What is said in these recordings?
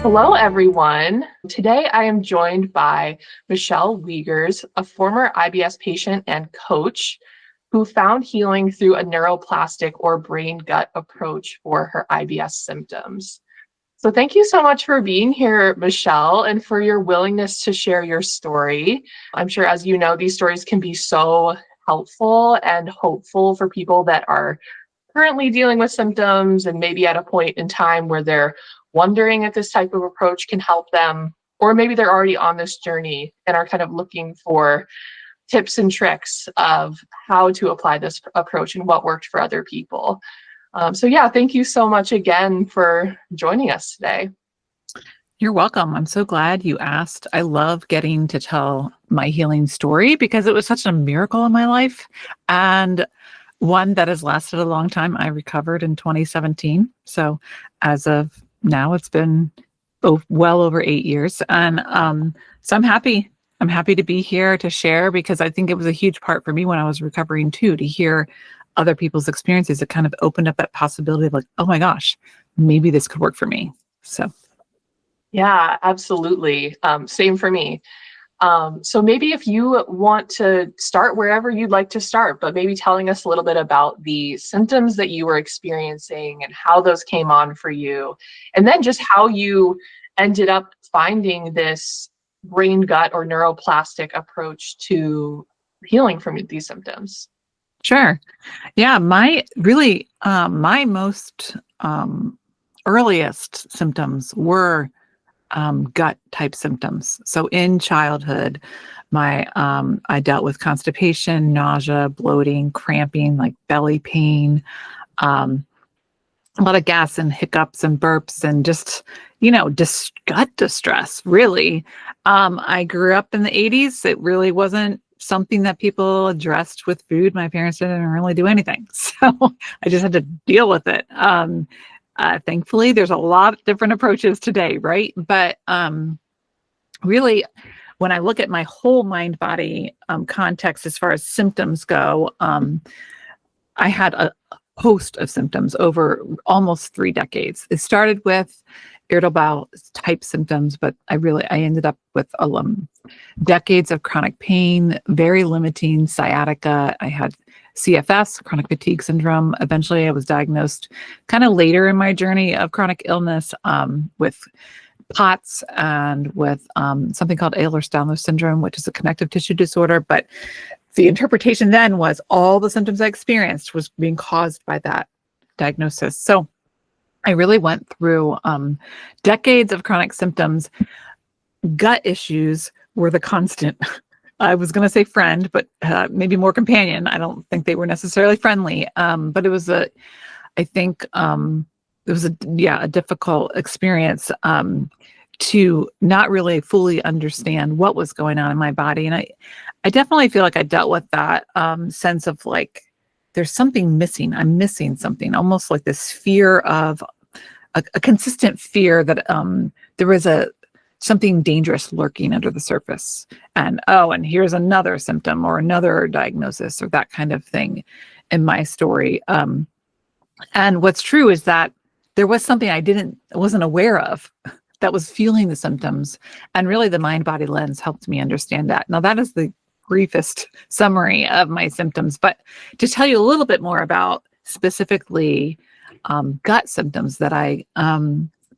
Hello, everyone. Today I am joined by Michelle Wiegers, a former IBS patient and coach who found healing through a neuroplastic or brain gut approach for her IBS symptoms. So, thank you so much for being here, Michelle, and for your willingness to share your story. I'm sure, as you know, these stories can be so helpful and hopeful for people that are currently dealing with symptoms and maybe at a point in time where they're wondering if this type of approach can help them, or maybe they're already on this journey and are kind of looking for tips and tricks of how to apply this approach and what worked for other people. So, thank you so much again for joining us today. You're welcome. I'm so glad you asked. I love getting to tell my healing story because it was such a miracle in my life and one that has lasted a long time. I recovered in 2017. So as of now, it's been well over 8 years. And so I'm happy. I'm happy to be here to share because I think it was a huge part for me when I was recovering too, to hear other people's experiences. It kind of opened up that possibility of like, oh my gosh, maybe this could work for me. So. Yeah, absolutely. Same for me. So maybe if you want to start wherever you'd like to start, but maybe telling us a little bit about the symptoms that you were experiencing and how those came on for you, and then just how you ended up finding this brain gut or neuroplastic approach to healing from these symptoms. Sure. Yeah, my most earliest symptoms were gut type symptoms. So in childhood, I dealt with constipation, nausea, bloating, cramping, like belly pain, um, a lot of gas and hiccups and burps and just, gut distress, really. I grew up in the 80s. It really wasn't something that people addressed with food. My parents didn't really do anything. So I just had to deal with it. Thankfully, there's a lot of different approaches today, right? But really, when I look at my whole mind-body context as far as symptoms go, I had a host of symptoms over almost 3 decades. It started with irritable bowel type symptoms, but I ended up with decades of chronic pain, very limiting sciatica. I had CFS, chronic fatigue syndrome. Eventually, I was diagnosed kind of later in my journey of chronic illness with POTS and with something called Ehlers Danlos Syndrome, which is a connective tissue disorder. But the interpretation then was all the symptoms I experienced was being caused by that diagnosis. So I really went through decades of chronic symptoms. Gut issues were the constant. I was going to say friend, but maybe more companion. I don't think they were necessarily friendly. But it was a difficult experience to not really fully understand what was going on in my body. And I definitely feel like I dealt with that sense of like, there's something missing. I'm missing something, almost like this fear of a consistent fear that there was something dangerous lurking under the surface. And here's another symptom or another diagnosis or that kind of thing in my story. And what's true is that there was something I wasn't aware of that was fueling the symptoms. And really the mind-body lens helped me understand that. Now that is the briefest summary of my symptoms, but to tell you a little bit more about specifically gut symptoms that I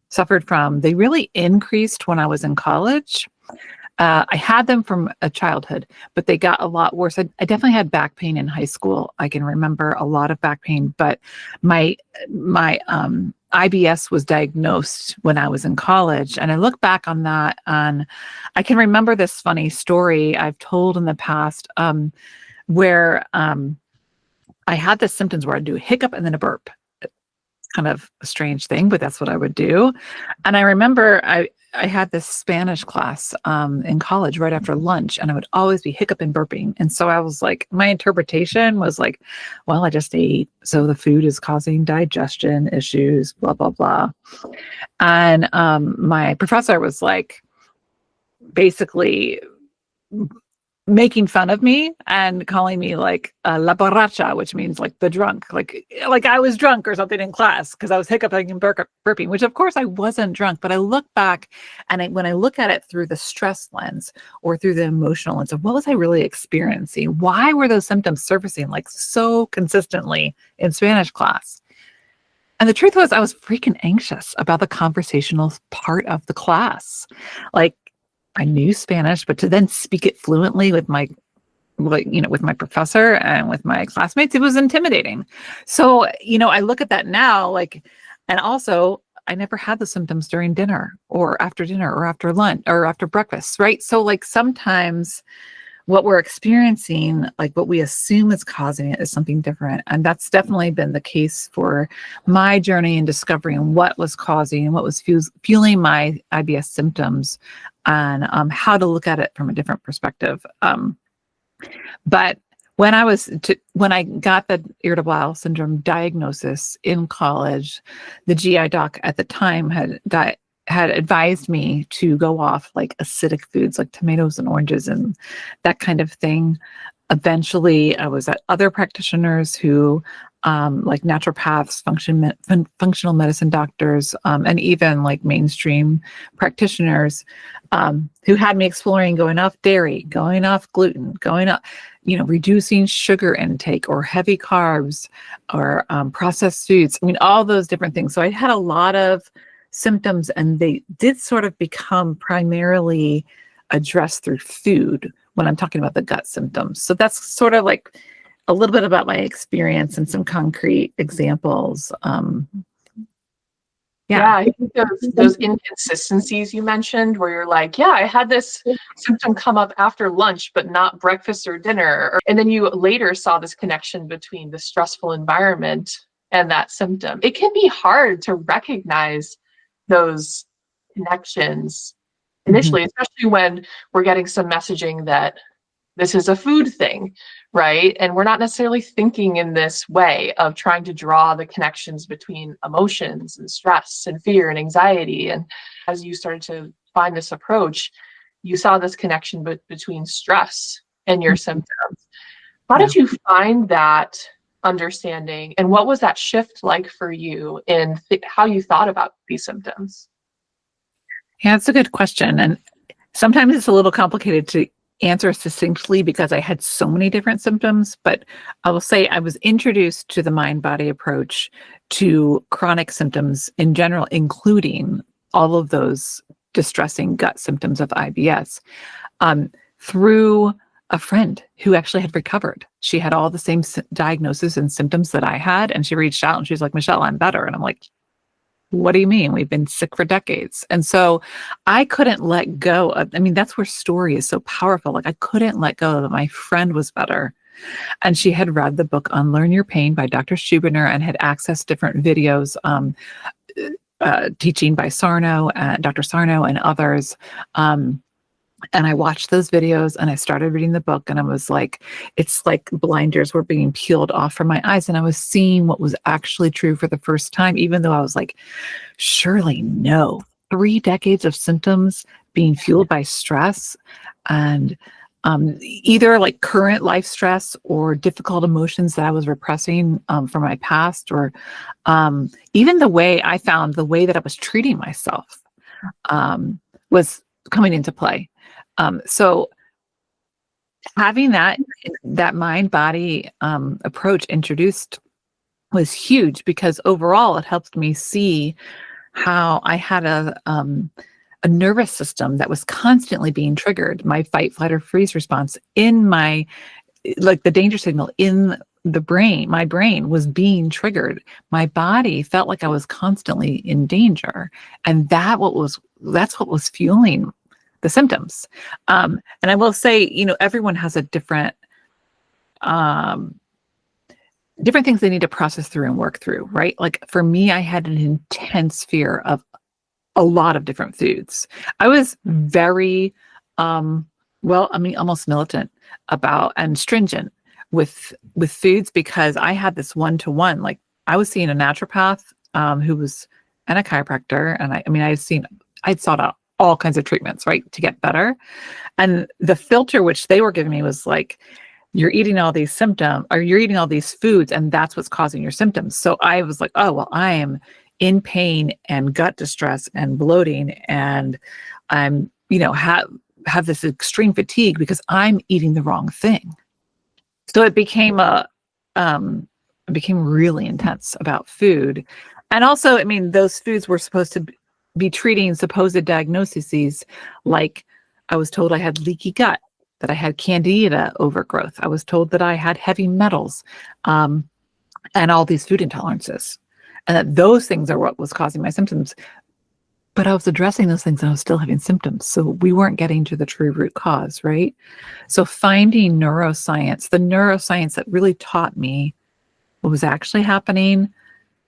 suffered from, they really increased when I was in college. I had them from a childhood, but they got a lot worse. I definitely had back pain in high school. I can remember a lot of back pain, but my IBS was diagnosed when I was in college. And I look back on that and I can remember this funny story I've told in the past where I had the symptoms where I'd do a hiccup and then a burp. Kind of a strange thing, but that's what I would do. And I remember I had this Spanish class in college right after lunch, and I would always be hiccup and burping. And so I was like, my interpretation was like, well, I just ate, so the food is causing digestion issues, blah, blah, blah. And my professor was like, basically making fun of me and calling me like la borracha, which means like the drunk, like I was drunk or something in class because I was hiccuping and burping, which of course I wasn't drunk. But I look back and when I look at it through the stress lens or through the emotional lens of what was I really experiencing? Why were those symptoms surfacing like so consistently in Spanish class? And the truth was I was freaking anxious about the conversational part of the class. Like, I knew Spanish, but to then speak it fluently with my, with my professor and with my classmates, it was intimidating. So, I look at that now, like, and also I never had the symptoms during dinner or after lunch or after breakfast, right? So like sometimes what we're experiencing, like what we assume is causing it is something different. And that's definitely been the case for my journey in discovering what was causing and what was fueling my IBS symptoms and how to look at it from a different perspective. But when I got the irritable bowel syndrome diagnosis in college, the GI doc at the time had advised me to go off like acidic foods like tomatoes and oranges and that kind of thing. Eventually, I was at other practitioners who, like naturopaths, functional medicine doctors, and even like mainstream practitioners who had me exploring going off dairy, going off gluten, going off, reducing sugar intake or heavy carbs or processed foods. I mean, all those different things. So I had a lot of symptoms and they did sort of become primarily addressed through food when I'm talking about the gut symptoms. So that's sort of like a little bit about my experience and some concrete examples. Yeah, I think those inconsistencies you mentioned where you're like, yeah, I had this symptom come up after lunch, but not breakfast or dinner. And then you later saw this connection between the stressful environment and that symptom. It can be hard to recognize those connections initially, especially when we're getting some messaging that this is a food thing, right? And we're not necessarily thinking in this way of trying to draw the connections between emotions and stress and fear and anxiety. And as you started to find this approach, you saw this connection between stress and your symptoms. How did you find that understanding? And what was that shift like for you in how you thought about these symptoms? Yeah, that's a good question. And sometimes it's a little complicated to answer succinctly because I had so many different symptoms, but I will say I was introduced to the mind-body approach to chronic symptoms in general, including all of those distressing gut symptoms of IBS, through a friend who actually had recovered. She had all the same diagnosis and symptoms that I had, and she reached out and she's like, "Michelle, I'm better." And I'm like, "What do you mean? We've been sick for decades." And so I couldn't let go of, that's where story is so powerful. Like I couldn't let go that my friend was better. And she had read the book Unlearn Your Pain by Dr. Schubiner and had accessed different videos, teaching by Dr. Sarno and others. And I watched those videos and I started reading the book and I was like, it's like blinders were being peeled off from my eyes. And I was seeing what was actually true for the first time, even though I was like, surely no, 3 decades of symptoms being fueled by stress and either like current life stress or difficult emotions that I was repressing from my past, or even the way that I was treating myself was coming into play. So having that mind-body approach introduced was huge because overall it helped me see how I had a nervous system that was constantly being triggered. My fight, flight, or freeze response in like the danger signal in the brain, my brain was being triggered. My body felt like I was constantly in danger. And that's what was fueling the symptoms. And I will say, everyone has a different things they need to process through and work through, right? Like for me, I had an intense fear of a lot of different foods. I was very, almost militant about and stringent with foods because I had this one-to-one, like I was seeing a naturopath who was and a chiropractor. And I'd sought out all kinds of treatments, right, to get better. And the filter which they were giving me was like, you're eating all these symptoms, or you're eating all these foods, and that's what's causing your symptoms. So I was like, oh, well, I am in pain and gut distress and bloating, and I'm, have this extreme fatigue because I'm eating the wrong thing. So it became it became really intense about food. And also, I mean, those foods were supposed to be treating supposed diagnoses, like I was told I had leaky gut, that I had candida overgrowth. I was told that I had heavy metals, and all these food intolerances, and that those things are what was causing my symptoms. But I was addressing those things and I was still having symptoms. So we weren't getting to the true root cause, right? So finding neuroscience, the neuroscience that really taught me what was actually happening,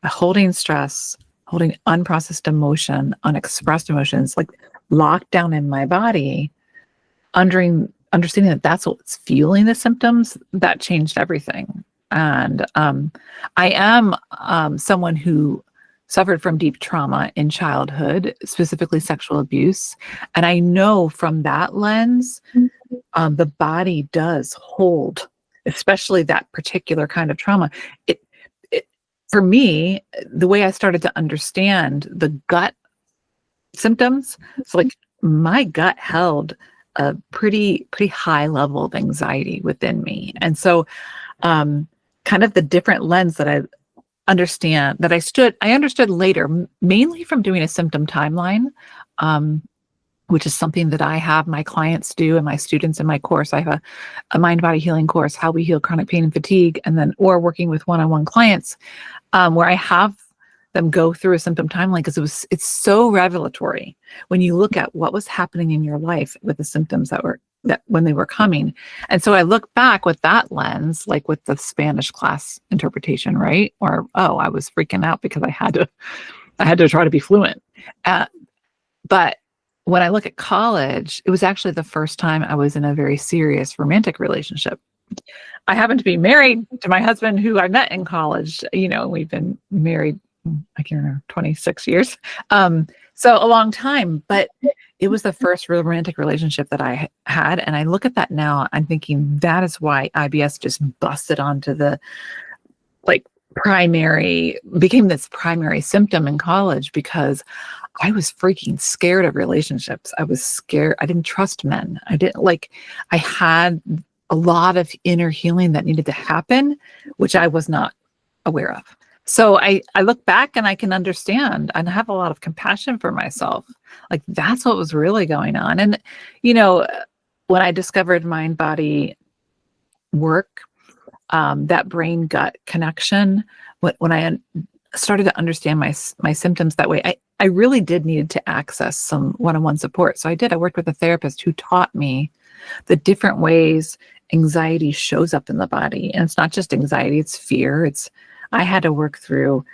holding stress, holding unprocessed emotion, unexpressed emotions, like locked down in my body, understanding that that's what's fueling the symptoms, that changed everything. And I am someone who suffered from deep trauma in childhood, specifically sexual abuse. And I know from that lens, the body does hold, especially that particular kind of trauma. For me, the way I started to understand the gut symptoms, it's like my gut held a pretty high level of anxiety within me. And so kind of the different lens that I understood later, mainly from doing a symptom timeline, which is something that I have my clients do and my students in my course. I have a mind body healing course, how we heal chronic pain and fatigue, and then or working with one-on-one clients, where I have them go through a symptom timeline, because it's so revelatory when you look at what was happening in your life with the symptoms that when they were coming. And so I look back with that lens, like with the Spanish class interpretation, right? Or, oh, I was freaking out because I had to try to be fluent. But when I look at college, it was actually the first time I was in a very serious romantic relationship. I happened to be married to my husband, who I met in college. We've been married, I can't remember, 26 years. So a long time, but it was the first real romantic relationship that I had. And I look at that now, I'm thinking that is why IBS just busted onto the became this primary symptom in college, because I was freaking scared of relationships. I was scared. I didn't trust men. I had a lot of inner healing that needed to happen, which I was not aware of. So I look back and I can understand and have a lot of compassion for myself. Like, that's what was really going on. And, when I discovered mind body work, that brain gut connection, when I started to understand my symptoms that way, I really did need to access some one-on-one support. So I worked with a therapist who taught me the different ways anxiety shows up in the body. And it's not just anxiety, it's fear. I had to work through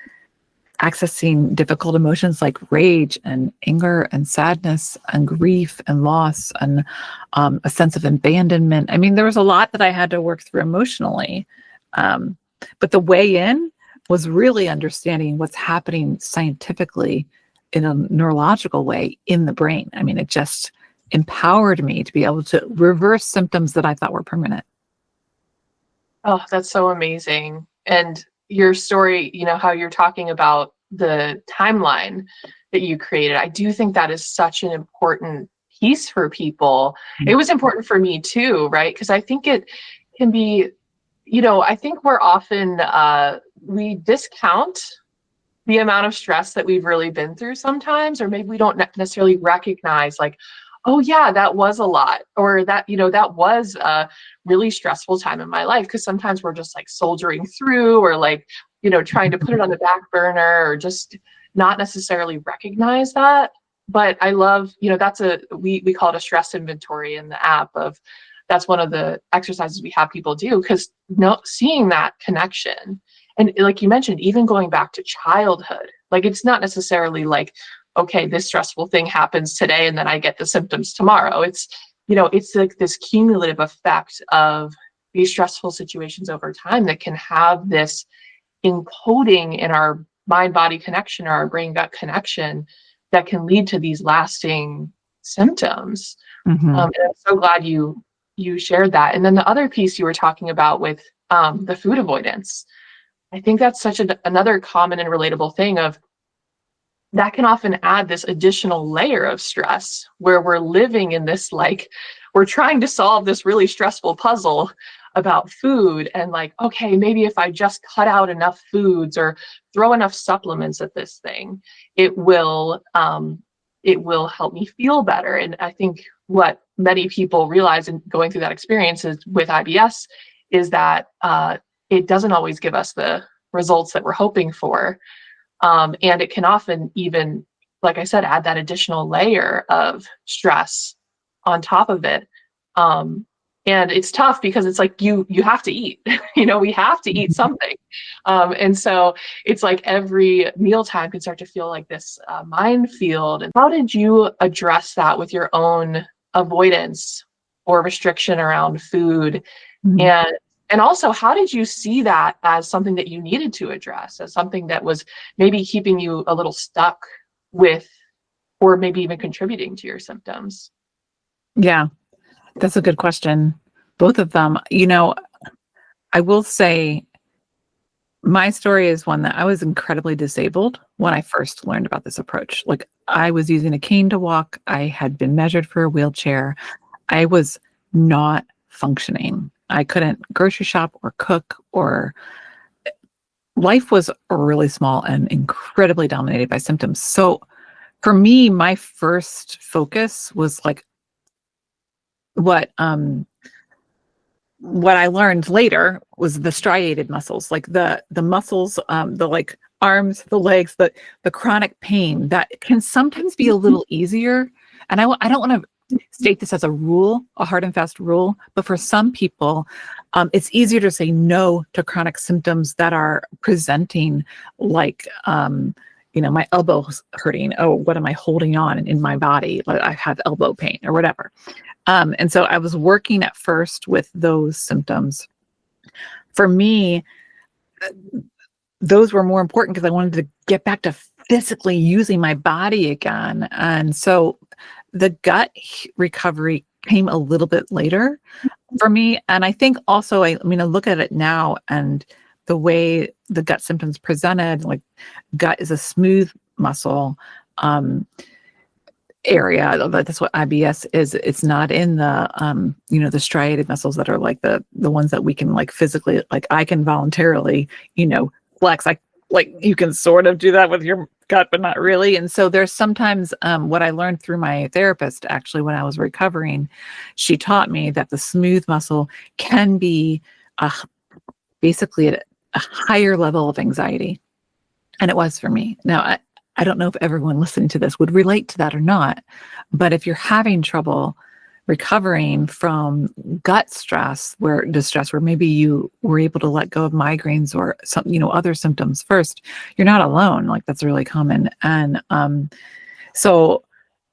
accessing difficult emotions like rage and anger and sadness and grief and loss and a sense of abandonment. I mean, there was a lot that I had to work through emotionally. But the way in was really understanding what's happening scientifically in a neurological way in the brain. I mean, it just empowered me to be able to reverse symptoms that I thought were permanent. Oh, that's so amazing. And your story, how you're talking about the timeline that you created, I do think that is such an important piece for people. It was important for me too, right? Because I think it can be, I think we're often, we discount the amount of stress that we've really been through sometimes, or maybe we don't necessarily recognize, like, oh yeah, that was a lot, or that, that was a really stressful time in my life. Because sometimes we're just like soldiering through, or like, trying to put it on the back burner, or just not necessarily recognize that. But I love, that's we call it a stress inventory in the app. That's one of the exercises we have people do, because seeing that connection. And like you mentioned, even going back to childhood, like, it's not necessarily like, okay, this stressful thing happens today and then I get the symptoms tomorrow. It's like this cumulative effect of these stressful situations over time that can have this encoding in our mind-body connection, or our brain-gut connection, that can lead to these lasting symptoms. Mhm. And I'm so glad you shared that. And then the other piece you were talking about with the food avoidance, I think that's such another common and relatable thing of that can often add this additional layer of stress where we're living in this, like, we're trying to solve this really stressful puzzle about food, and like, okay, maybe if I just cut out enough foods or throw enough supplements at this thing, it will help me feel better. And I think what many people realize in going through that experience is with IBS is that it doesn't always give us the results that we're hoping for. And it can often even, like I said, add that additional layer of stress on top of it. And it's tough because it's like you have to eat. We have to eat something. And so it's like every mealtime can start to feel like this minefield. And how did you address that with your own avoidance or restriction around food? Mhm. And also, how did you see that as something that you needed to address, as something that was maybe keeping you a little stuck with, or maybe even contributing to your symptoms? Yeah, that's a good question. Both of them. I will say my story is one that I was incredibly disabled when I first learned about this approach. Like, I was using a cane to walk. I had been measured for a wheelchair. I was not functioning. I couldn't grocery shop or cook, or life was really small and incredibly dominated by symptoms. So for me, my first focus was like what what I learned later was the striated muscles, like the muscles, the like arms, the legs, the chronic pain that can sometimes be a little easier. And I don't want to state this as a rule, a hard and fast rule, but for some people, it's easier to say no to chronic symptoms that are presenting like, my elbow's hurting. Oh, what am I holding on in my body? Like, I have elbow pain or whatever. And so I was working at first with those symptoms. For me, those were more important because I wanted to get back to physically using my body again. And so the recovery came a little bit later for me. And I think also, I look at it now and the way the gut symptoms presented, like gut is a smooth muscle. Area. That's what IBS is. It's not in the striated muscles that are like the ones that we can like physically, like I can voluntarily, flex. Like you can sort of do that with your gut, but not really. And so there's sometimes what I learned through my therapist, actually, when I was recovering, she taught me that the smooth muscle can be basically at a higher level of anxiety. And it was for me. Now, I don't know if everyone listening to this would relate to that or not, but if you're having trouble recovering from gut distress, where maybe you were able to let go of migraines or some, other symptoms first, you're not alone. Like, that's really common. And so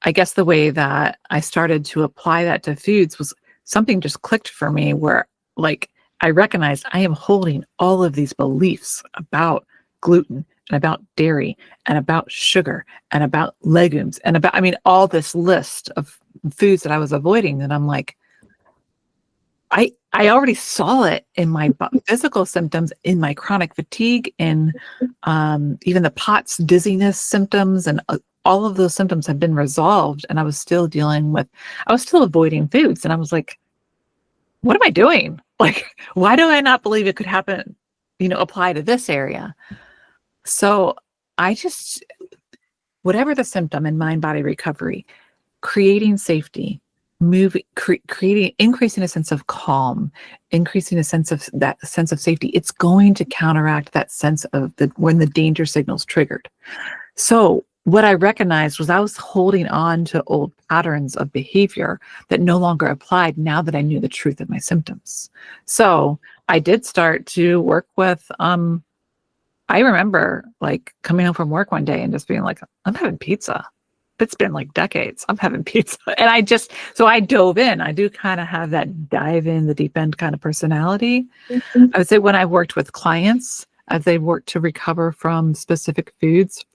I guess the way that I started to apply that to foods was something just clicked for me where, like, I recognized I am holding all of these beliefs about gluten and about dairy and about sugar and about legumes and about, all this list of foods that I was avoiding. And I'm like, I already saw it in my physical symptoms, in my chronic fatigue, in even the POTS dizziness symptoms, and all of those symptoms have been resolved. And I was still avoiding foods. And I was like, what am I doing? Like, why do I not believe it could happen, apply to this area? So I just, whatever the symptom in mind body recovery, creating safety, creating, increasing a sense of calm, increasing a sense of safety, it's going to counteract that sense of when the danger signal's triggered. So what I recognized was I was holding on to old patterns of behavior that no longer applied now that I knew the truth of my symptoms. So I did start to work with, I remember like coming home from work one day and just being like, I'm having pizza. It's been like decades. I'm having pizza. And so I dove in. I do kind of have that dive in the deep end kind of personality. Mhm. I would say when I worked with clients, as they work to recover from specific foods,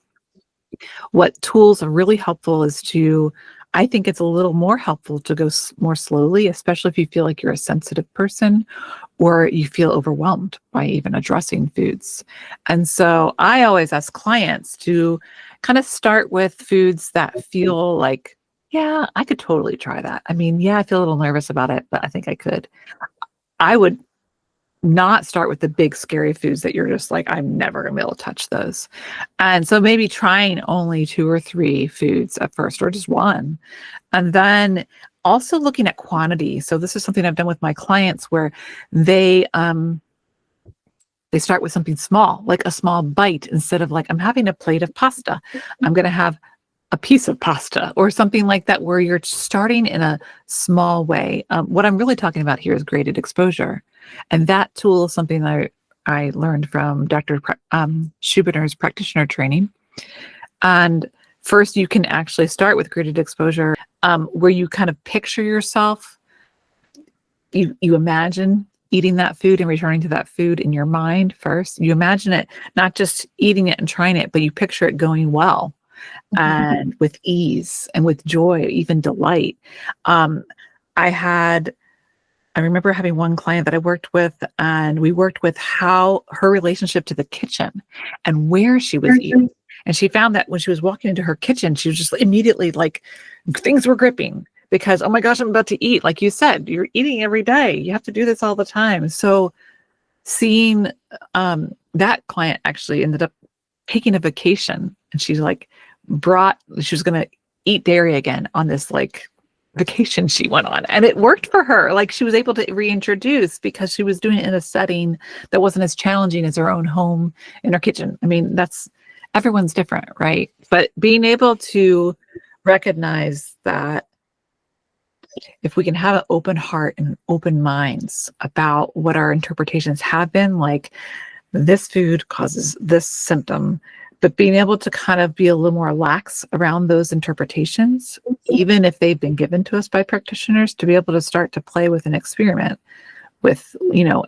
what tools are really helpful is to I think it's a little more helpful to go more slowly, especially if you feel like you're a sensitive person or you feel overwhelmed by even addressing foods. And so I always ask clients to kind of start with foods that feel like, yeah, I could totally try that. I mean, yeah, I feel a little nervous about it, but I think I could. I would not start with the big scary foods that you're just like, I'm never gonna be able to touch those. And so maybe trying only 2 or 3 foods at first, or just one. And then also looking at quantity. So this is something I've done with my clients where they start with something small, like a small bite, instead of like, I'm having a plate of pasta. I'm gonna have a piece of pasta or something like that, where you're starting in a small way. What I'm really talking about here is graded exposure. And that tool is something that I learned from Dr. Schubiner's practitioner training. And first, you can actually start with graded exposure, where you kind of picture yourself, you imagine eating that food and returning to that food in your mind first. You imagine it, not just eating it and trying it, but you picture it going well and with ease and with joy, even delight. Um, I remember having one client that I worked with, and we worked with how her relationship to the kitchen and where she was eating. And she found that when she was walking into her kitchen, she was just immediately like, things were gripping because, oh my gosh, I'm about to eat. Like you said, you're eating every day. You have to do this all the time. So seeing that client actually ended up taking a vacation, and she's like, she was going to eat dairy again on this like vacation she went on, and it worked for her. Like, she was able to reintroduce because she was doing it in a setting that wasn't as challenging as her own home in her kitchen. I mean, everyone's different, right? But being able to recognize that if we can have an open heart and open minds about what our interpretations have been, like this food causes this symptom, but being able to kind of be a little more lax around those interpretations, even if they've been given to us by practitioners, to be able to start to play with an experiment with,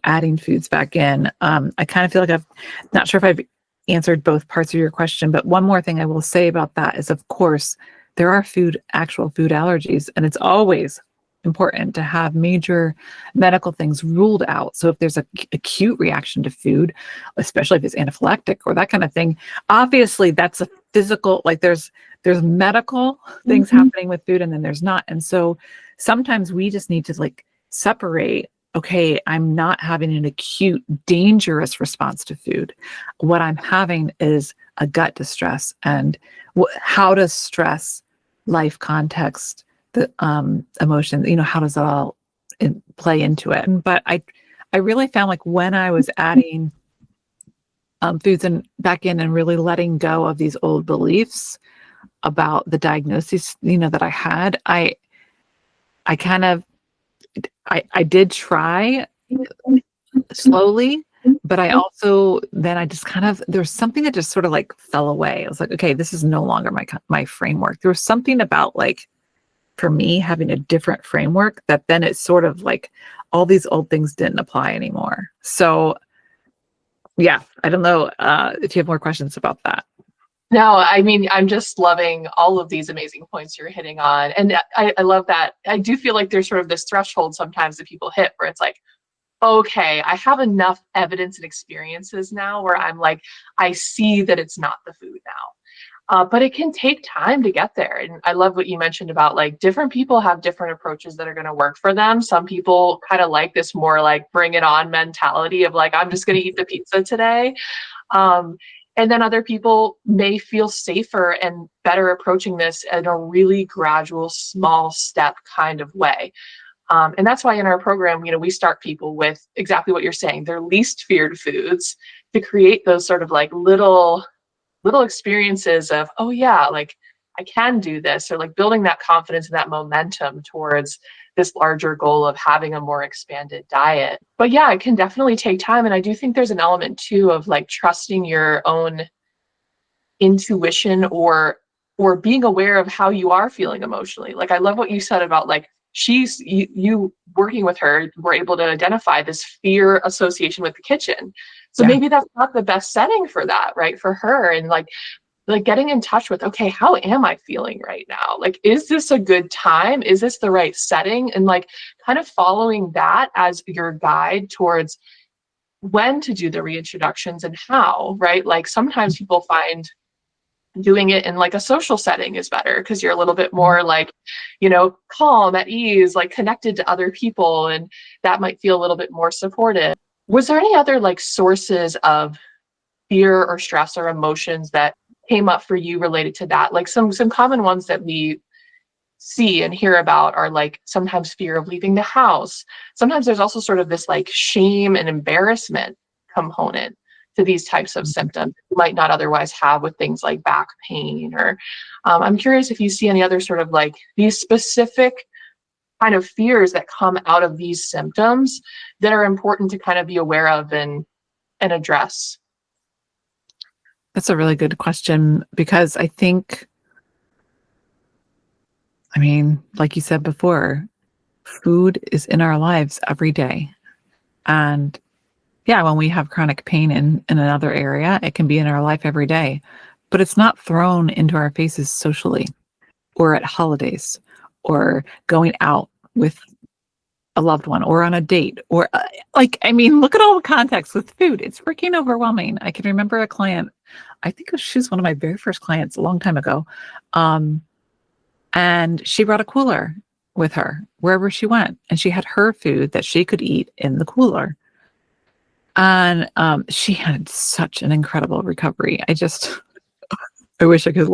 adding foods back in. I kind of feel like I'm not sure if I've answered both parts of your question, but one more thing I will say about that is, of course, there are actual food allergies, and it's always important to have major medical things ruled out. So if there's an acute reaction to food, especially if it's anaphylactic or that kind of thing, obviously that's a physical, like there's medical things happening with food, and then there's not. And so sometimes we just need to like separate, okay, I'm not having an acute dangerous response to food. What I'm having is a gut distress, and how does stress, life context, the emotion, how does it all play into it? But I really found, like, when I was adding foods and back in and really letting go of these old beliefs about the diagnosis, that I had, I did try slowly, but I also, then I just kind of, there's something that just sort of like fell away. I was like, okay, this is no longer my framework. There was something about, like, for me, having a different framework, that then it's sort of like all these old things didn't apply anymore. So yeah, I don't know if you have more questions about that. No, I mean, I'm just loving all of these amazing points you're hitting on. And I love that. I do feel like there's sort of this threshold sometimes that people hit where it's like, okay, I have enough evidence and experiences now where I'm like, I see that it's not the food now. But it can take time to get there. And I love what you mentioned about, like, different people have different approaches that are going to work for them. Some people kind of like this more like bring it on mentality of like, I'm just going to eat the pizza today. And then other people may feel safer and better approaching this in a really gradual, small step kind of way. And that's why in our program, we start people with exactly what you're saying, their least feared foods, to create those sort of like little experiences of, oh yeah, like I can do this, or like building that confidence and that momentum towards this larger goal of having a more expanded diet. But yeah, it can definitely take time. And I do think there's an element too of like trusting your own intuition, or being aware of how you are feeling emotionally. Like, I love what you said about like, you working with her were able to identify this fear association with the kitchen. So Yeah. maybe that's not the best setting for that, right? For her. And like, like getting in touch with, okay, how am I feeling right now? Like, is this a good time? Is this the right setting? And like kind of following that as your guide towards when to do the reintroductions and how, right? Like sometimes people find doing it in like a social setting is better because you're a little bit more like, calm, at ease, like connected to other people, and that might feel a little bit more supportive. Was there any other like sources of fear or stress or emotions that came up for you related to that? Like some common ones that we see and hear about are like sometimes fear of leaving the house. Sometimes there's also sort of this like shame and embarrassment component to these types of symptoms you might not otherwise have with things like back pain or I'm curious if you see any other sort of like these specific kind of fears that come out of these symptoms that are important to kind of be aware of and address. That's a really good question because I mean, like you said before, food is in our lives every day. And yeah, when we have chronic pain in another area, it can be in our life every day, but it's not thrown into our faces socially or at holidays or going out with a loved one or on a date or I mean, look at all the context with food. It's freaking overwhelming. I can remember a client, I think she was one of my very first clients a long time ago. And she brought a cooler with her wherever she went. And she had her food that she could eat in the cooler. And she had such an incredible recovery. I wish I could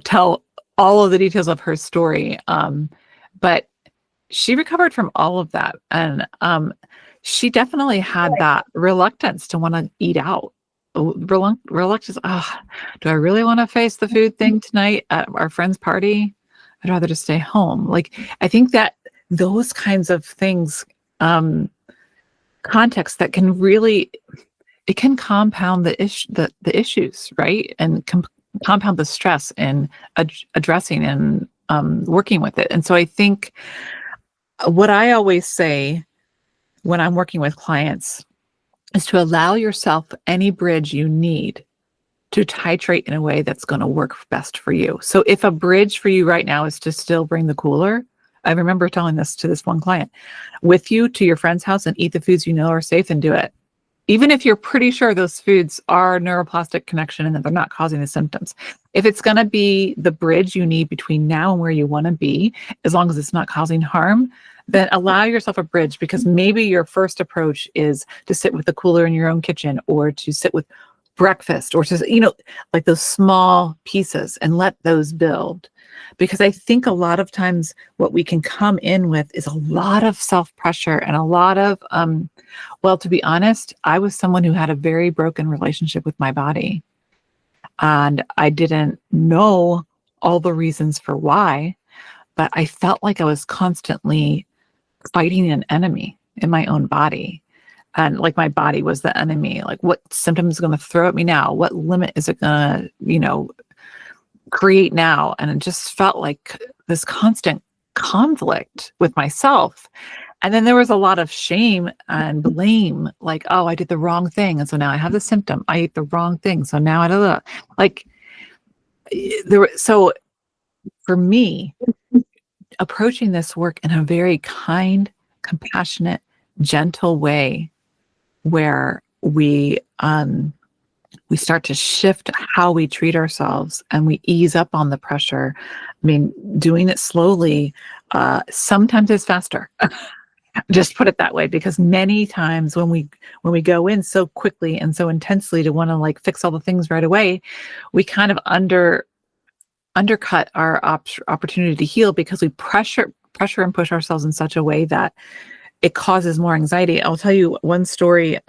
tell all of the details of her story. But she recovered from all of that. And she definitely had that reluctance to want to eat out. Reluctance. Do I really want to face the food thing tonight at our friend's party? I'd rather just stay home. Like, I think that those kinds of things, context that can really, it can compound the issues, right? And compound the stress in addressing and working with it. And so I think what I always say when I'm working with clients is to allow yourself any bridge you need to titrate in a way that's going to work best for you. So if a bridge for you right now is to still bring the cooler, I remember telling this to this one client, with you to your friend's house and eat the foods you know are safe and do it. Even if you're pretty sure those foods are neuroplastic connection and that they're not causing the symptoms. If it's going to be the bridge you need between now and where you want to be, as long as it's not causing harm, then allow yourself a bridge, because maybe your first approach is to sit with the cooler in your own kitchen or to sit with breakfast or to, like those small pieces and let those build. Because I think a lot of times what we can come in with is a lot of self-pressure and a lot of, well, to be honest, I was someone who had a very broken relationship with my body. And I didn't know all the reasons for why, but I felt like I was constantly fighting an enemy in my own body. And like my body was the enemy. Like, what symptom is going to throw at me now? What limit is it going to, create now? And it just felt like this constant conflict with myself. And then there was a lot of shame and blame, like, oh, I did the wrong thing. And so now I have the symptom. I ate the wrong thing. So now I don't know. Like, so for me, approaching this work in a very kind, compassionate, gentle way, where we start to shift how we treat ourselves and we ease up on the pressure. I mean, doing it slowly sometimes is faster. Just put it that way, because many times when we go in so quickly and so intensely to want to like fix all the things right away, we kind of undercut our opportunity to heal, because we pressure and push ourselves in such a way that it causes more anxiety. I'll tell you one story.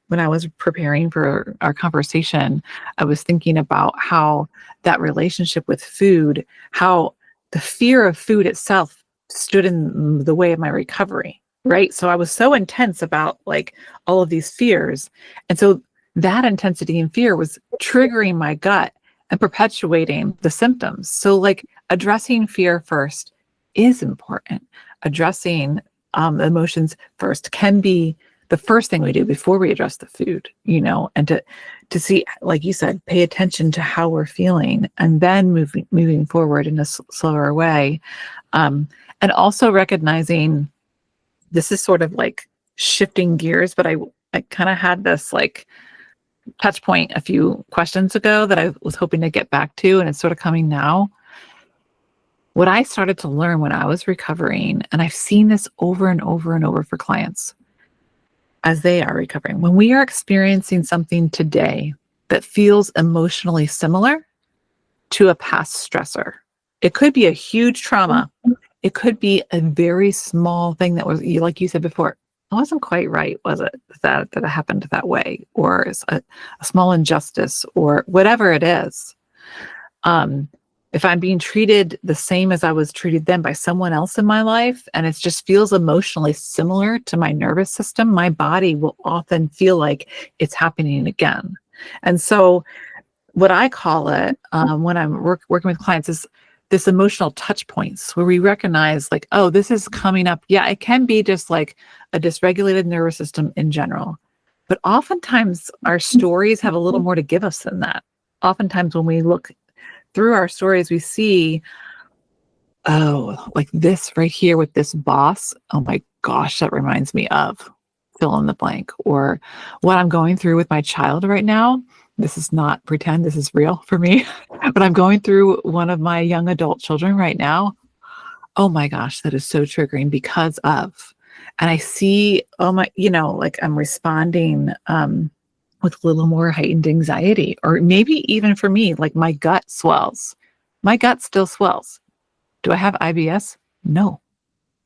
When I was preparing for our conversation, I was thinking about how that relationship with food, how the fear of food itself stood in the way of my recovery, right? So I was so intense about like all of these fears. And so that intensity and fear was triggering my gut and perpetuating the symptoms. So like addressing fear first is important. Addressing emotions first can be the first thing we do before we address the food, and to see, like you said, pay attention to how we're feeling, and then moving forward in a slower way. And also recognizing, this is sort of like shifting gears, but I kind of had this like touch point a few questions ago that I was hoping to get back to, and it's sort of coming now. What I started to learn when I was recovering, and I've seen this over and over and over for clients as they are recovering, when we are experiencing something today that feels emotionally similar to a past stressor, it could be a huge trauma. It could be a very small thing that was, like you said before, it wasn't quite right, was it? That it happened that way, or a small injustice, or whatever it is. If I'm being treated the same as I was treated then by someone else in my life, and it just feels emotionally similar to my nervous system, my body will often feel like it's happening again. And so what I call it when I'm working with clients is this emotional touch points, where we recognize like, oh, this is coming up. Yeah, it can be just like a dysregulated nervous system in general. But oftentimes our stories have a little more to give us than that. Oftentimes when we look through our stories, we see, oh, like this right here with this boss. Oh my gosh, that reminds me of fill in the blank. Or what I'm going through with my child right now. This is not pretend, this is real for me. But I'm going through one of my young adult children right now. Oh my gosh, that is so triggering because of. And I see, oh my, like I'm responding with a little more heightened anxiety, or maybe even for me, like my gut swells. My gut still swells. Do I have IBS? No.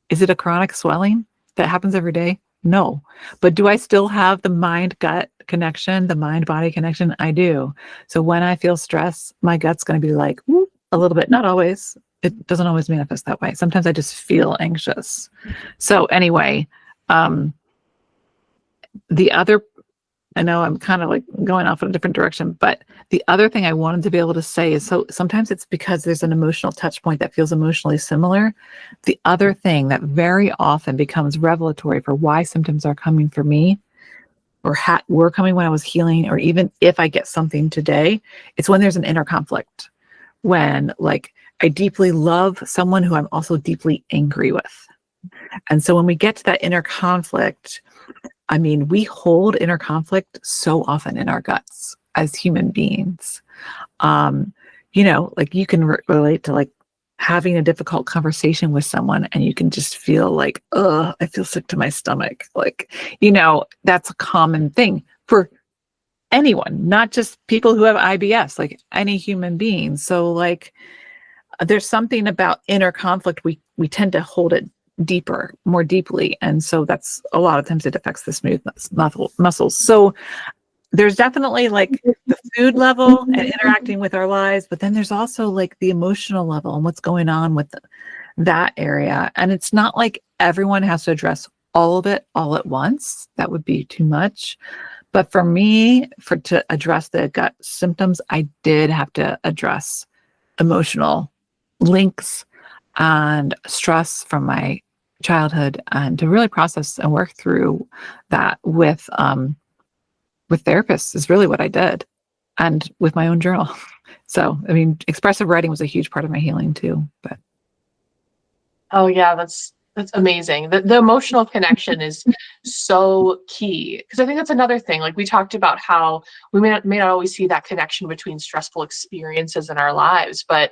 Is it a chronic swelling that happens every day? No. But do I still have the mind-gut connection, the mind-body connection? I do. So when I feel stress, my gut's going to be like, whoop, a little bit. Not always. It doesn't always manifest that way. Sometimes I just feel anxious. So anyway, the other, I know I'm kind of like going off in a different direction, but the other thing I wanted to be able to say is, so sometimes it's because there's an emotional touch point that feels emotionally similar. The other thing that very often becomes revelatory for why symptoms are coming for me, or were coming when I was healing, or even if I get something today, it's when there's an inner conflict. When like I deeply love someone who I'm also deeply angry with. And so when we get to that inner conflict, I mean, we hold inner conflict so often in our guts as human beings. Like you can relate to like having a difficult conversation with someone, and you can just feel like, oh, I feel sick to my stomach. Like, that's a common thing for anyone, not just people who have IBS, like any human being. So like, there's something about inner conflict. We tend to hold it more deeply. And so that's a lot of times it affects the smooth muscles. So there's definitely like the food level and interacting with our lives, but then there's also like the emotional level and what's going on with that area. And it's not like everyone has to address all of it all at once. That would be too much. But for me, to address the gut symptoms, I did have to address emotional links and stress from my childhood, and to really process and work through that with therapists is really what I did, and with my own journal. So, I mean, expressive writing was a huge part of my healing too. But Oh yeah, that's amazing. The emotional connection is so key, because I think that's another thing. Like we talked about how we may not always see that connection between stressful experiences in our lives, but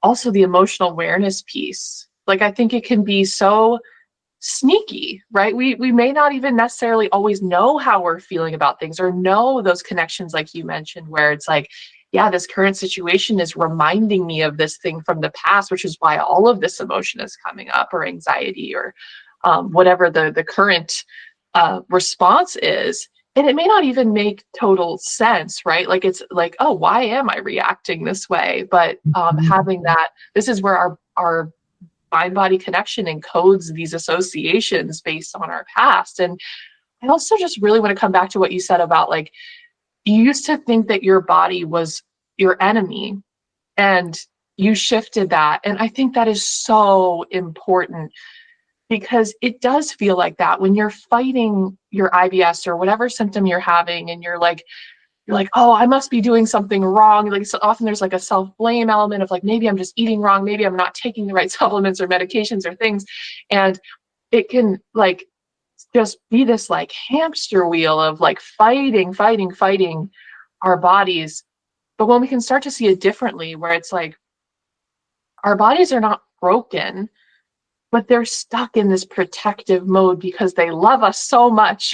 also the emotional awareness piece. Like I think it can be so sneaky, right? We may not even necessarily always know how we're feeling about things, or know those connections like you mentioned, where it's like, yeah, this current situation is reminding me of this thing from the past, which is why all of this emotion is coming up, or anxiety, or whatever the current response is. And it may not even make total sense, right? Like it's like, oh, why am I reacting this way? But having that, this is where our mind-body connection encodes these associations based on our past. And I also just really want to come back to what you said about like, you used to think that your body was your enemy, and you shifted that. And I think that is so important, because it does feel like that when you're fighting your IBS or whatever symptom you're having, and you're like, oh, I must be doing something wrong. Like, so often there's like a self-blame element of like, maybe I'm just eating wrong, maybe I'm not taking the right supplements or medications or things. And it can like just be this like hamster wheel of like fighting our bodies. But when we can start to see it differently, where it's like our bodies are not broken, but they're stuck in this protective mode because they love us so much.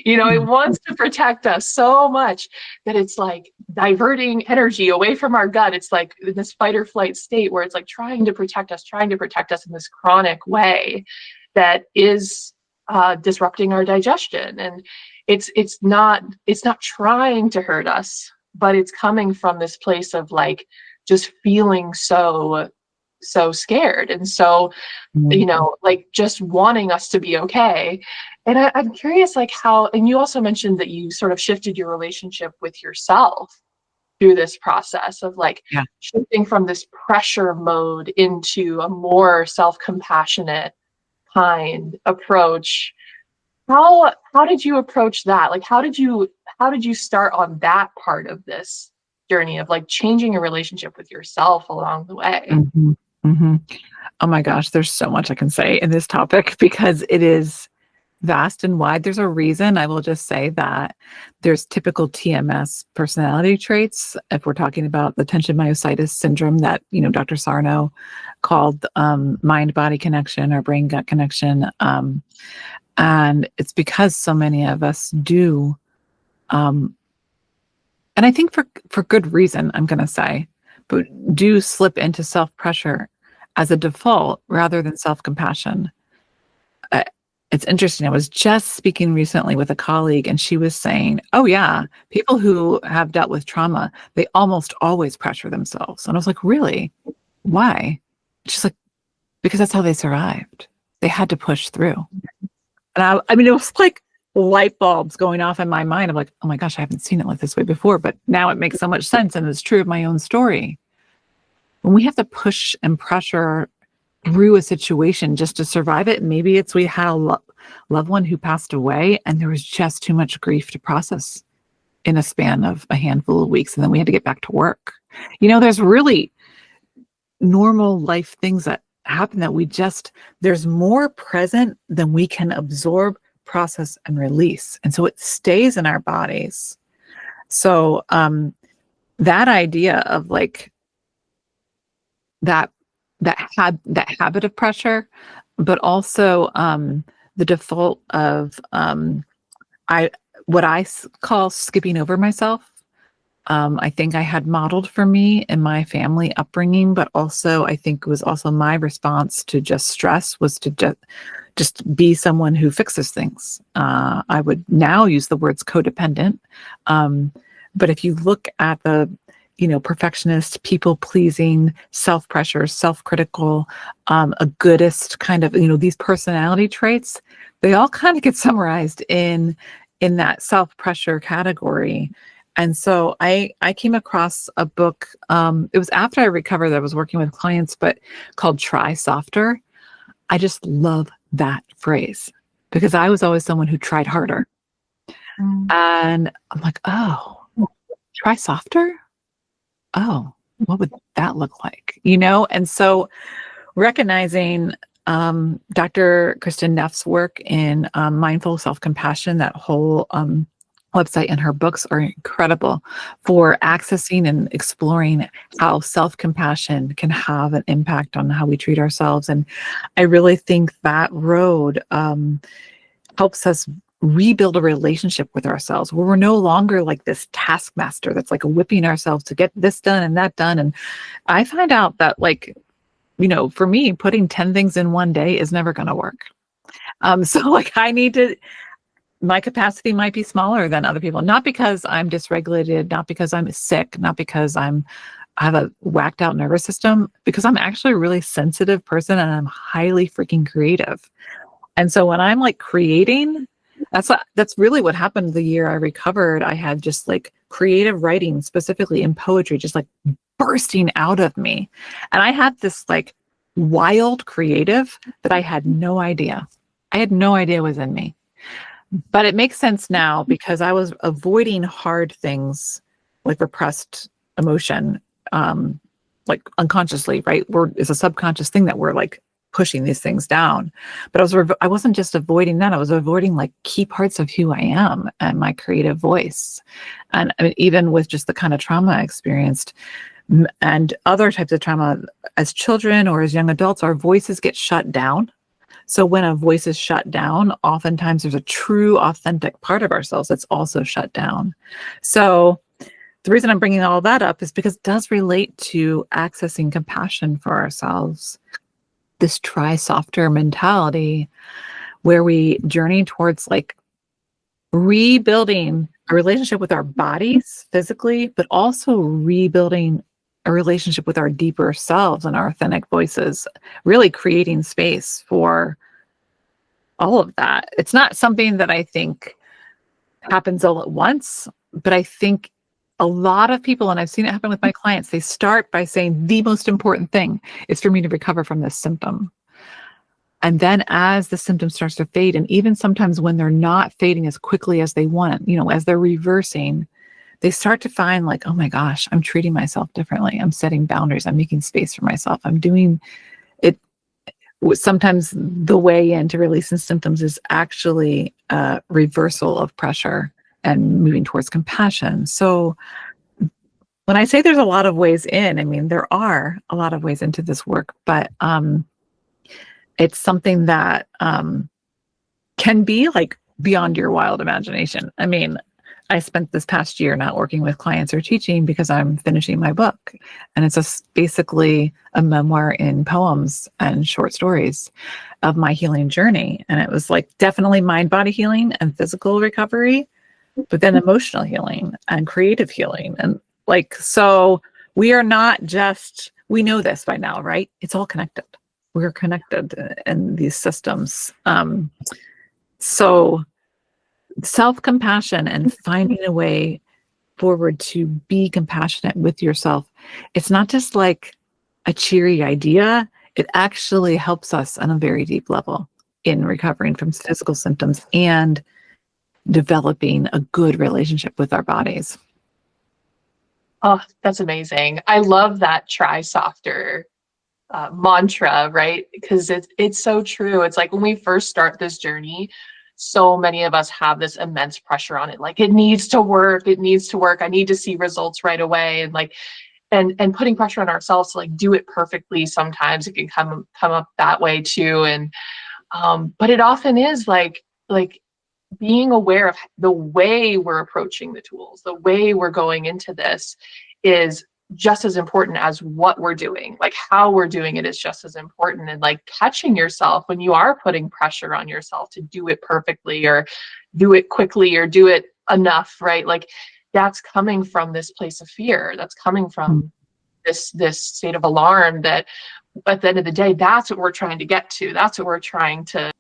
It wants to protect us so much that it's like diverting energy away from our gut. It's like in this fight or flight state where it's like trying to protect us in this chronic way that is disrupting our digestion. And it's not trying to hurt us, but it's coming from this place of like just feeling so scared, and so like just wanting us to be okay. And I'm curious, like how, and you also mentioned that you sort of shifted your relationship with yourself through this process of like shifting from this pressure mode into a more self-compassionate kind approach. How did you approach that? Like, how did you start on that part of this journey of like changing your relationship with yourself along the way? Mm-hmm. Mm-hmm. Oh my gosh, there's so much I can say in this topic because it is vast and wide. There's a reason I will just say that there's typical TMS personality traits. If we're talking about the tension myositis syndrome that, Dr. Sarno called mind-body connection or brain-gut connection. And it's because so many of us do, and I think for good reason, I'm going to say, but do slip into self-pressure as a default rather than self-compassion. It's interesting. I was just speaking recently with a colleague, and she was saying, oh yeah, people who have dealt with trauma, they almost always pressure themselves. And I was like, really? Why? She's like, because that's how they survived. They had to push through. And I mean, it was like light bulbs going off in my mind. I'm like, oh my gosh, I haven't seen it like this way before, but now it makes so much sense. And it's true of my own story. When we have to push and pressure through a situation just to survive it, maybe it's we had a loved one who passed away and there was just too much grief to process in a span of a handful of weeks, and then we had to get back to work. There's really normal life things that happen that there's more present than we can absorb, process, and release. And so it stays in our bodies. So that idea of like that habit of pressure, but also the default of what I call skipping over myself. I think I had modeled for me in my family upbringing, but also I think it was also my response to just stress was to just be someone who fixes things. I would now use the words codependent. But if you look at the perfectionist, people-pleasing, self-pressure, self-critical, a goodist kind of, these personality traits, they all kind of get summarized in that self-pressure category. And so I came across a book, it was after I recovered that I was working with clients, but called Try Softer. I just love that phrase because I was always someone who tried harder. And I'm like, oh, try softer? Oh, what would that look like? And so recognizing Dr. Kristen Neff's work in mindful self-compassion, that whole website and her books are incredible for accessing and exploring how self-compassion can have an impact on how we treat ourselves. And I really think that road helps us rebuild a relationship with ourselves where we're no longer like this taskmaster that's like whipping ourselves to get this done and that done. And I find out that for me, putting 10 things in one day is never going to work. So my capacity might be smaller than other people, not because I'm dysregulated, not because I'm sick, not because I have a whacked out nervous system, because I'm actually a really sensitive person and I'm highly freaking creative. And so when I'm like creating, that's really what happened the year I recovered. I had just like creative writing, specifically in poetry, just like bursting out of me. And I had this like wild creative that I had no idea. I had no idea was in me. But it makes sense now because I was avoiding hard things like repressed emotion, like unconsciously, right? It's a subconscious thing that we're like pushing these things down. But I wasn't just avoiding that. I was avoiding like key parts of who I am and my creative voice. And I mean, even with just the kind of trauma I experienced and other types of trauma as children or as young adults, our voices get shut down. So when a voice is shut down, oftentimes there's a true, authentic part of ourselves that's also shut down. So the reason I'm bringing all that up is because it does relate to accessing compassion for ourselves. This try softer mentality where we journey towards like rebuilding a relationship with our bodies physically, but also rebuilding a relationship with our deeper selves and our authentic voices, really creating space for all of that. It's not something that I think happens all at once, but I think a lot of people, and I've seen it happen with my clients, they start by saying the most important thing is for me to recover from this symptom. And then as the symptom starts to fade, and even sometimes when they're not fading as quickly as they want, as they're reversing, they start to find like, oh my gosh, I'm treating myself differently. I'm setting boundaries. I'm making space for myself. I'm doing it. Sometimes the way into releasing symptoms is actually a reversal of pressure and moving towards compassion. So when I say there's a lot of ways in, I mean, there are a lot of ways into this work, but it's something that can be like beyond your wild imagination. I mean, I spent this past year not working with clients or teaching because I'm finishing my book. And it's basically a memoir in poems and short stories of my healing journey. And it was like definitely mind, body healing and physical recovery, but then emotional healing and creative healing. And like, so we are not just, we know this by now, right? It's all connected. We're connected in these systems. So self-compassion and finding a way forward to be compassionate with yourself. It's not just like a cheery idea. It actually helps us on a very deep level in recovering from physical symptoms and developing a good relationship with our bodies. Oh, that's amazing. I love that try softer mantra, right? Because it's so true. It's like when we first start this journey, so many of us have this immense pressure on it. Like it needs to work. It needs to work. I need to see results right away. And like, and putting pressure on ourselves to like do it perfectly. Sometimes it can come up that way too. And but it often is like being aware of the way we're approaching the tools, the way we're going into this is just as important as what we're doing. Like how we're doing it is just as important. And like catching yourself when you are putting pressure on yourself to do it perfectly or do it quickly or do it enough, right? Like that's coming from this place of fear. That's coming from this state of alarm that at the end of the day, that's what we're trying to get to. That's what we're trying to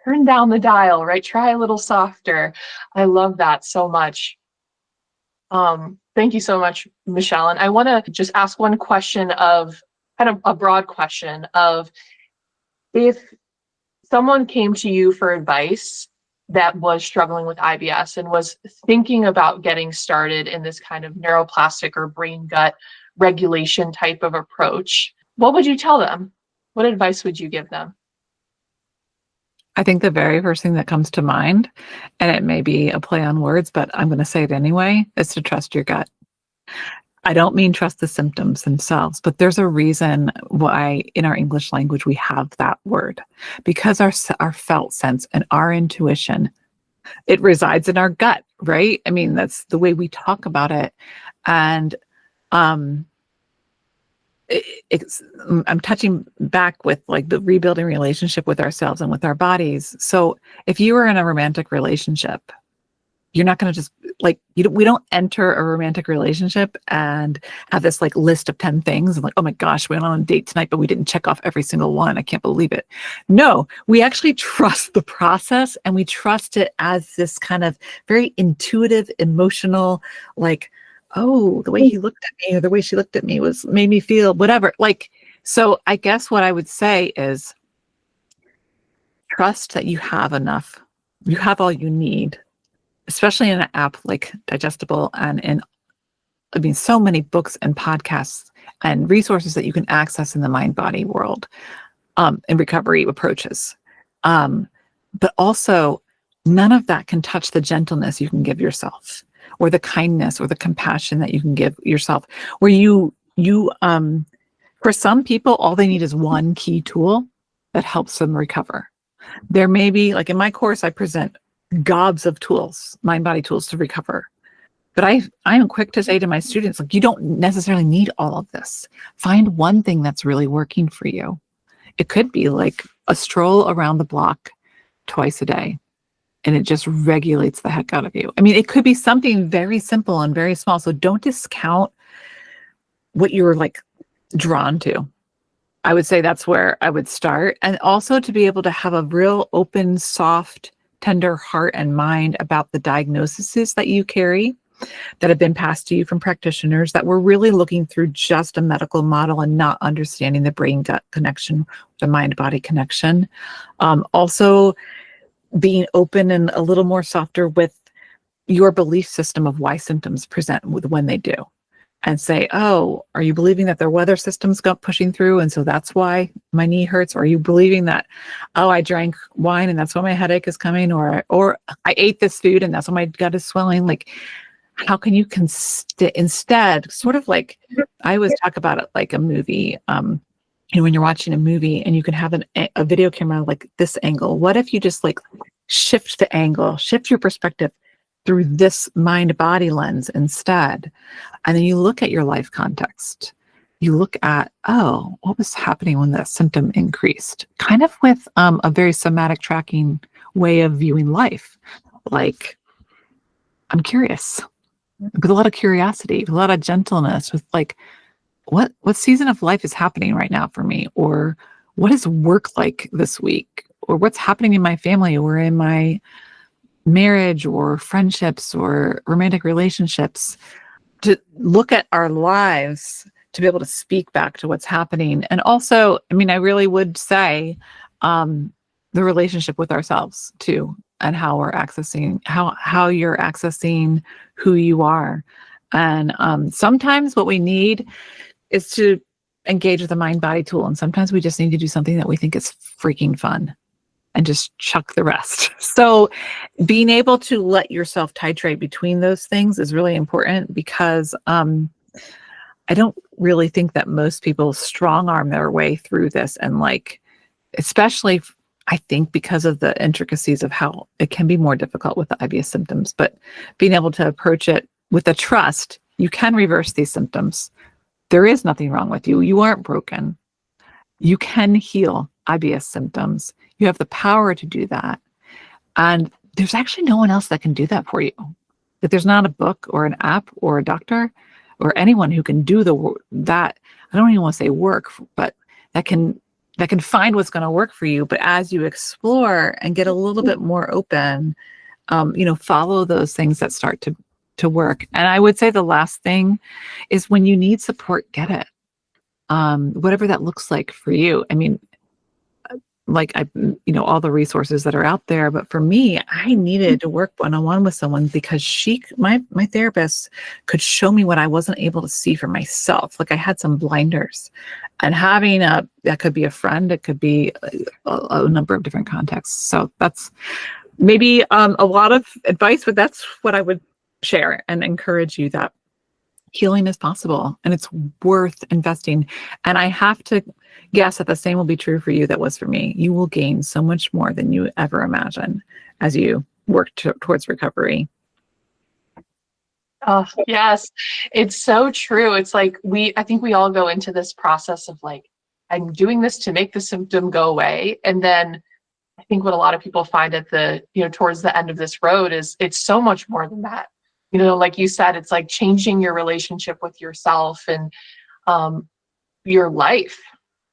turn down the dial, right? Try a little softer. I love that so much. Thank you so much, Michelle. And I want to just ask one question of kind of a broad question of if someone came to you for advice that was struggling with IBS and was thinking about getting started in this kind of neuroplastic or brain gut regulation type of approach, what would you tell them? What advice would you give them? I think the very first thing that comes to mind, and it may be a play on words, but I'm going to say it anyway, is to trust your gut. I don't mean trust the symptoms themselves, but there's a reason why in our English language we have that word, because our felt sense and our intuition, it resides in our gut, right? I mean, that's the way we talk about it. And I'm touching back with like the rebuilding relationship with ourselves and with our bodies. So if you were in a romantic relationship, you're not going to just like, we don't enter a romantic relationship and have this like list of 10 things and like, oh my gosh, we went on a date tonight, but we didn't check off every single one. I can't believe it. No, we actually trust the process and we trust it as this kind of very intuitive, emotional, like, oh, the way he looked at me or the way she looked at me made me feel whatever. Like So I guess what I would say is trust that you have enough. You have all you need, especially in an app like Digestible and so many books and podcasts and resources that you can access in the mind body world, in recovery approaches. But also, none of that can touch the gentleness you can give yourself, or the kindness or the compassion that you can give yourself, where for some people, all they need is one key tool that helps them recover. There may be, like in my course, I present gobs of tools, mind body tools to recover. But I am quick to say to my students, like, you don't necessarily need all of this. Find one thing that's really working for you. It could be like a stroll around the block twice a day, and it just regulates the heck out of you. I mean, it could be something very simple and very small. So don't discount what you're like drawn to. I would say that's where I would start. And also to be able to have a real open, soft, tender heart and mind about the diagnoses that you carry, that have been passed to you from practitioners, that we're really looking through just a medical model and not understanding the brain-gut connection, the mind-body connection. Also being open and a little more softer with your belief system of why symptoms present when they do. And say, oh, are you believing that their weather system's got pushing through, and so that's why my knee hurts? Or are you believing that, oh, I drank wine and that's why my headache is coming? Or I ate this food and that's why my gut is swelling? Like, how can you instead, sort of like, I always talk about it like a movie. When you're watching a movie and you can have a video camera like this angle, what if you just like shift the angle, shift your perspective through this mind-body lens instead? And then you look at your life context. You look at, oh, what was happening when that symptom increased? Kind of with a very somatic tracking way of viewing life. Like, I'm curious, with a lot of curiosity, with a lot of gentleness, with like, what season of life is happening right now for me? Or what is work like this week? Or what's happening in my family or in my marriage or friendships or romantic relationships? To look at our lives, to be able to speak back to what's happening. And also, I mean, I really would say the relationship with ourselves too, and how we're accessing, how you're accessing who you are. And sometimes what we need is to engage with the mind body tool. And sometimes we just need to do something that we think is freaking fun and just chuck the rest. So being able to let yourself titrate between those things is really important, because I don't really think that most people strong arm their way through this. And like, especially I think because of the intricacies of how it can be more difficult with the IBS symptoms, but being able to approach it with a trust, you can reverse these symptoms. There is nothing wrong with you. You aren't broken. You can heal IBS symptoms. You have the power to do that. And there's actually no one else that can do that for you. That there's not a book or an app or a doctor or anyone who can do that. I don't even want to say work, but that can find what's going to work for you. But as you explore and get a little bit more open, follow those things that start to work. And I would say the last thing is, when you need support, get it. Whatever that looks like for you. I mean, like all the resources that are out there, but for me, I needed to work one-on-one with someone, because my therapist could show me what I wasn't able to see for myself. Like, I had some blinders, and having that could be a friend, it could be a number of different contexts. So that's maybe a lot of advice, but that's what I would share and encourage you, that healing is possible and it's worth investing. And I have to guess that the same will be true for you that was for me. You will gain so much more than you ever imagined as you work towards recovery. Oh, yes. It's so true. It's like I think we all go into this process of like, I'm doing this to make the symptom go away. And then I think what a lot of people find at towards the end of this road is it's so much more than that. Like you said, it's like changing your relationship with yourself and your life,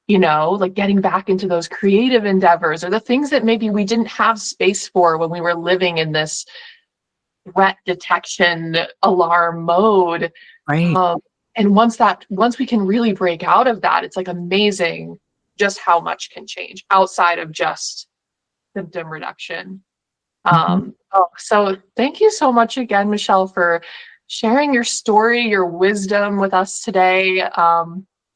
like getting back into those creative endeavors, or the things that maybe we didn't have space for when we were living in this threat detection alarm mode. Right. And once we can really break out of that, it's like amazing just how much can change outside of just symptom reduction. Mhm. So thank you so much again, Michelle, for sharing your story, your wisdom with us today.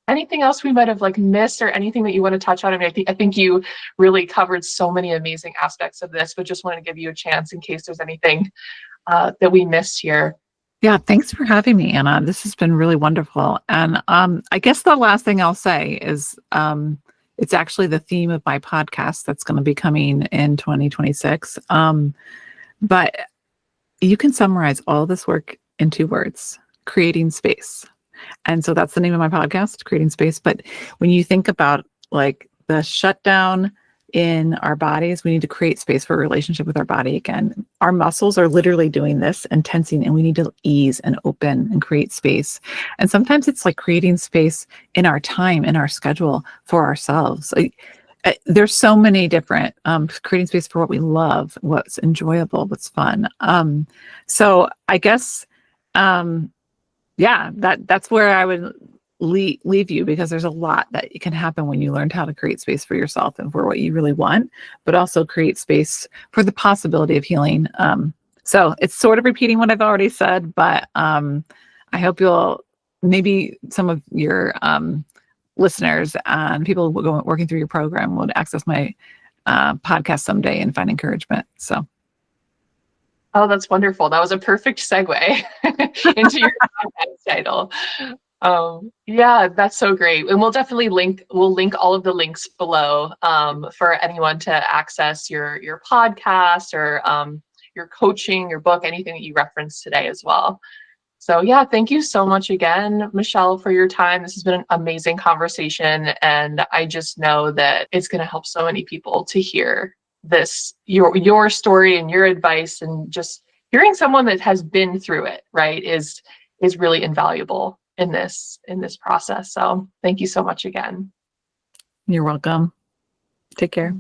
Anything else we might have like missed or anything that you want to touch on? I mean, I think you really covered so many amazing aspects of this, but just wanted to give you a chance in case there's anything that we missed here. Yeah, thanks for having me, Anna. This has been really wonderful. And I guess the last thing I'll say is it's actually the theme of my podcast that's going to be coming in 2026. But you can summarize all this work in 2 words: creating space. And so that's the name of my podcast, Creating Space. But when you think about like the shutdown in our bodies, we need to create space for a relationship with our body again. Our muscles are literally doing this and tensing, and we need to ease and open and create space. And sometimes it's like creating space in our time, in our schedule for ourselves. There's so many different creating space for what we love, what's enjoyable, what's fun. So I guess yeah, that's where I would leave you, because there's a lot that can happen when you learned how to create space for yourself and for what you really want, but also create space for the possibility of healing. So it's sort of repeating what I've already said, but I hope maybe some of your listeners and people working through your program would access my podcast someday and find encouragement. So. Oh, that's wonderful. That was a perfect segue into your podcast title. Yeah, that's so great. And we'll definitely we'll link all of the links below for anyone to access your podcast or your coaching, your book, anything that you referenced today as well. So yeah, thank you so much again, Michelle, for your time. This has been an amazing conversation. And I just know that it's going to help so many people to hear your story and your advice, and just hearing someone that has been through it, right, is really invaluable in this process. So thank you so much again. You're welcome. Take care.